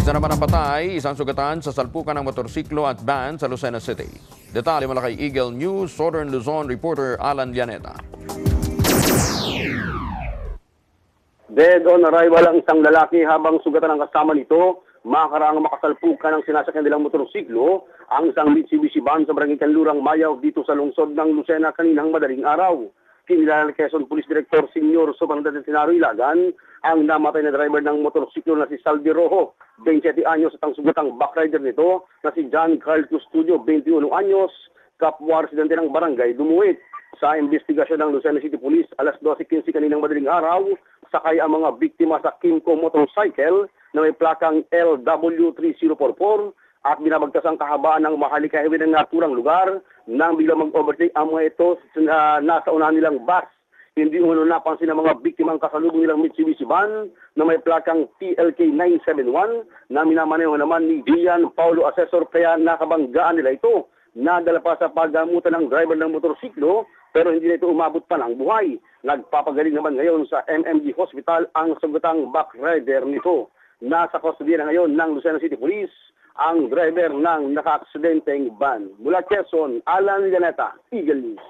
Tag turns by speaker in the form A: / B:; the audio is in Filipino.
A: Isa naman ang patay, isang sugatan sa salpukan ng motorsiklo at van sa Lucena City. Detalye mula kay Eagle News, Southern Luzon reporter Alan Llaneta.
B: Dead on arrival ang isang lalaki habang sugatan ang kasama nito. Makaraang makasalpukan ng sinasakyan nilang motorsiklo ang isang Mitsubishi van sa Barangay Kanlurang, Mayaw dito sa lungsod ng Lucena kaninang madaling araw. Kinilala ni Quezon Police Director Senior Superintendent Tenario Ilagan ang namatay na driver ng motorsiklo na si Salvi Rojo, 27 anyos, at ang sugatang backrider nito na si John Carl Custodio, 21 anyos, kapwa residente ng barangay Dumuit. Sa investigasyon ng Lucena City Police, alas 12:15 kaninang madaling araw, sakay ang mga biktima sa Kimco motorcycle na may plakang LW3044 at binabagtas ang kahabaan ng Maharlika Highway ng naturang lugar nang biglang mag-overtake ang mga ito na nasa unahan nilang bus. Hindi umano napansin ng mga biktima ang kasalubong nilang Mitsubishi van na may plakang TLK 971 na minamaneho naman ni Gian Paulo Assessor, kaya nakabanggaan nila ito. Nadala pa sa paggamutan ng driver ng motorsiklo pero hindi na ito umabot pa ng buhay. Nagpapagaling naman ngayon sa MMG Hospital ang sugatang backrider nito. Nasa kustodiya na ngayon ng Lucena City Police ang driver ng naka-aksidenteng van. Mula Quezon, Alan Llaneta, Eagle News.